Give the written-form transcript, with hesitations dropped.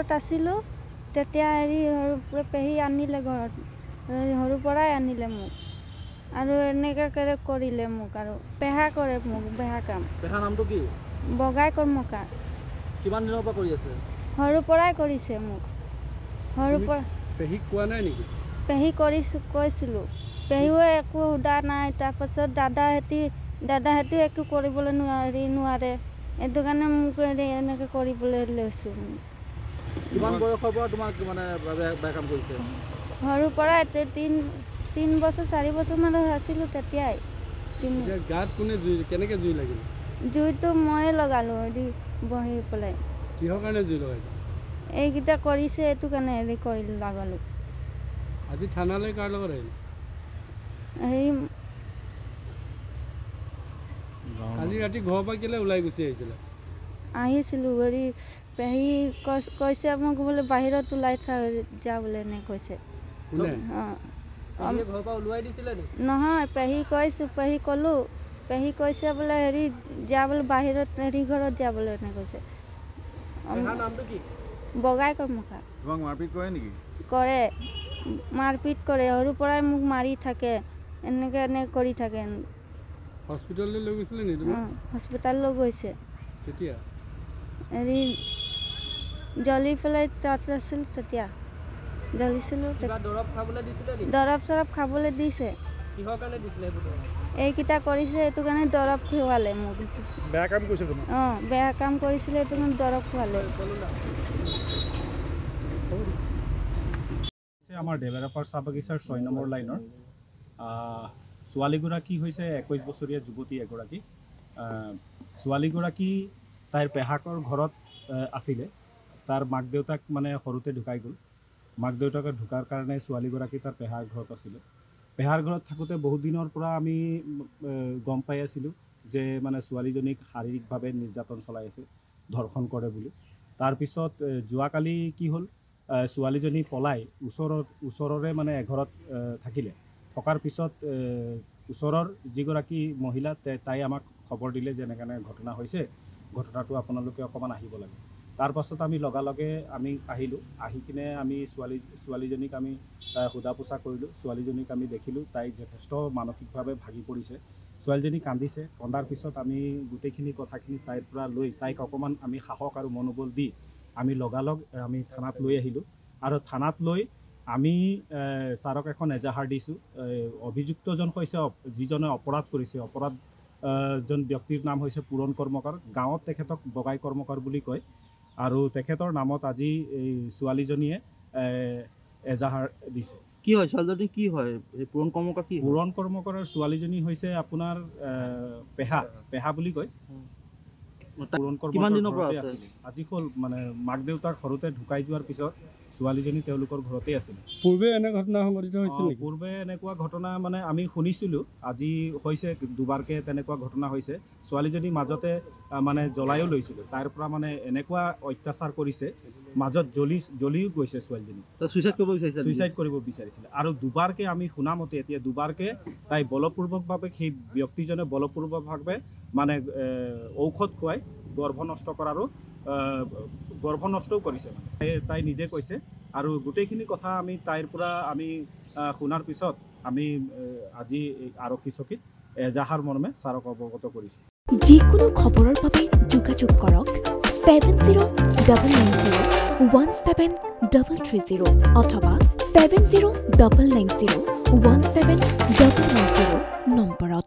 ঘৰত আছিলোঁ তেতিয়া হেৰি সৰু পেহী আনিলে ঘৰত সৰুৰ পৰাই আনিলে মোক আৰু এনেকৈ কৰিলে মোক আৰু পেহা কৰে মোক বেহা কাম। পেহা নামটো কি? বগাই কৰ্মকাৰ। কিমান দিনৰ পৰা কৰি আছে? সৰুৰ পৰাই কৰিছে মোক। সৰুৰ পৰা পেহীক কোৱা নাই নেকি? পেহী কৈছিলোঁ, পেহীও একো সোধা নাই। তাৰপাছত দাদাহঁতে একো কৰিবলৈ নোৱাৰে এইটো কাৰণে মোক এনেকৈ কৰিবলৈ লৈছোঁ। কিমান বয়সৰ পৰা তোমাক মানে বেয়া কাম কৰিছে? সৰুৰ পৰা 3 বছৰ 4 বছৰমান আছিলোঁ তেতিয়াই। গাত কোনে কেনেকৈ জুই লাগিল? জুইটো ময়ে লগালোঁ বহি পেলাই। কিহৰ কাৰণে জুই লগাইছে? এইকেইটা কৰিছে এইটো কাৰণে লগালোঁ। আজি থানালৈ কাৰ লগত আহিল? কালি ৰাতি ঘৰৰ পৰা কেলৈ ওলাই গুচি আহিছিলে? আহিছিলোঁ পেহী কৈছে মোক বোলে বাহিৰত ওলাই যা বোলে এনে কৈছে। নহয় পেহী ক'লোঁ পেহী কৈছে বোলে যা বোলে বাহিৰত ঘৰত যা বোলে এনে কৈছে। বগাই কৰ্মকাৰ। তোমাক মাৰপিট কৰে নেকি? কৰে, মাৰপিট কৰে। সৰুৰ পৰাই মোক মাৰি থাকে এনেকৈ কৰি থাকে। হস্পিটাললৈ লৈ গৈছিলে নেকি তুমি? হস্পিটাললৈ গৈছে। কেতিয়া? জ্বলি পেলাই তাত আছিল তেতিয়া জ্বলিছিলোঁ। দৰৱ চৰৱ খাবলৈ দিছে। এইকেইটা কৰিছে এইটো কাৰণে দৰৱ খুৱালে মোক। বেয়া কাম কৰিছে তোমাক? বেয়া কাম কৰিছিলে এইটো কাৰণে দৰৱ খুৱালে। আমাৰ দেবেৰাপাৰ চাহ বাগিচাৰ 6 নম্বৰ লাইনৰ ছোৱালীগৰাকী হৈছে 21 বছৰীয়া যুৱতী এগৰাকী। ছোৱালীগৰাকী তাইৰ পেহাকৰ ঘৰত আছিলে। তাৰ মাক দেউতাক মানে সৰুতে ঢুকাই গ'ল। মাক দেউতাকে ঢুকাৰ কাৰণে ছোৱালীগৰাকী তাৰ পেহাৰ ঘৰত আছিলে। পেহাৰ ঘৰত থাকোঁতে বহুত দিনৰ পৰা আমি গম পাই আছিলোঁ যে মানে ছোৱালীজনীক শাৰীৰিকভাৱে নিৰ্যাতন চলাই আছে, ধৰ্ষণ কৰে বুলি। তাৰপিছত যোৱাকালি কি হ'ল, ছোৱালীজনী পলাই ওচৰৰে মানে এঘৰত থাকিলে। থকাৰ পিছত ওচৰৰ যিগৰাকী মহিলা তাই আমাক খবৰ দিলে যে এনেকৈ ঘটনা হৈছে, ঘটনাটো আপোনালোকে অকণমান আহিব লাগে। তাৰ পাছত আমি লগালগে আহিলোঁ। আহি কিনে আমি ছোৱালীজনীক আমি সোধা পোছা কৰিলোঁ। ছোৱালীজনীক আমি দেখিলোঁ তাই যথেষ্ট মানসিকভাৱে ভাগি পৰিছে। ছোৱালীজনী কান্দিছে। কন্দাৰ পিছত আমি গোটেইখিনি কথাখিনি তাইৰ পৰা লৈ তাইক অকণমান আমি সাহস আৰু মনোবল দি আমি লগালগ আমি থানাত লৈ আহিলোঁ। আৰু থানাত লৈ আমি ছাৰক এখন এজাহাৰ দিছোঁ। অভিযুক্তজন হৈছে যিজনে অপৰাধ কৰিছে, অপৰাধজন ব্যক্তিৰ নাম হৈছে পূৰণ কৰ্মকাৰ। গাঁৱত তেখেতক বগাই কৰ্মকাৰ বুলি কয়। আৰু তেখেতৰ নামত আজি এই ছোৱালীজনীয়ে এজাহাৰ দিছে। কি হয় ছোৱালীজনী? কি হয় পূৰণ কৰ্মকাৰ? কি পূৰণ কৰ্মকাৰৰ ছোৱালীজনী হৈছে আপোনাৰ পেহা বুলি কয়। কিমান দিনৰ পৰা আছে? আজি হ'ল মানে মাক দেউতাক সৰুতে ঢুকাই যোৱাৰ পিছত ছোৱালীজনী তেওঁলোকৰ ঘৰতে আছিল। পূৰ্বে এনে ঘটনা সংঘটিত হৈছিল নেকি? পূৰ্বে এনেকুৱা ঘটনা মানে আমি শুনিছিলোঁ, আজি হৈছে দুবাৰকৈ তেনেকুৱা ঘটনা হৈছে। ছোৱালীজনী মাজতে মানে জ্বলাইও লৈছিলে। তাৰ পৰা মানে এনেকুৱা অত্যাচাৰ কৰিছে, মাজত জ্বলিও গৈছে ছোৱালীজনী। ছুইচাইড কৰিব বিচাৰিছিলে। আৰু দুবাৰকৈ আমি শুনামতে এতিয়া দুবাৰকৈ তাই বলপূৰ্বকভাৱে সেই ব্যক্তিজনে বলপূৰ্বকভাৱে মানে ঔষধ খুৱাই গৰ্ভ নষ্ট কৰাৰো গৰ্ভ নষ্টও কৰিছে মানে তাই নিজে কৈছে। আৰু গোটেইখিনি কথা আমি তাইৰ পৰা আমি শুনাৰ পিছত আমি আজি আৰক্ষী চকীত এজাহাৰ মৰ্মে ছাৰক অৱগত কৰিছোঁ। যিকোনো খবৰৰ বাবে যোগাযোগ কৰক 7099017330 অথবা 7099017990 নম্বৰত।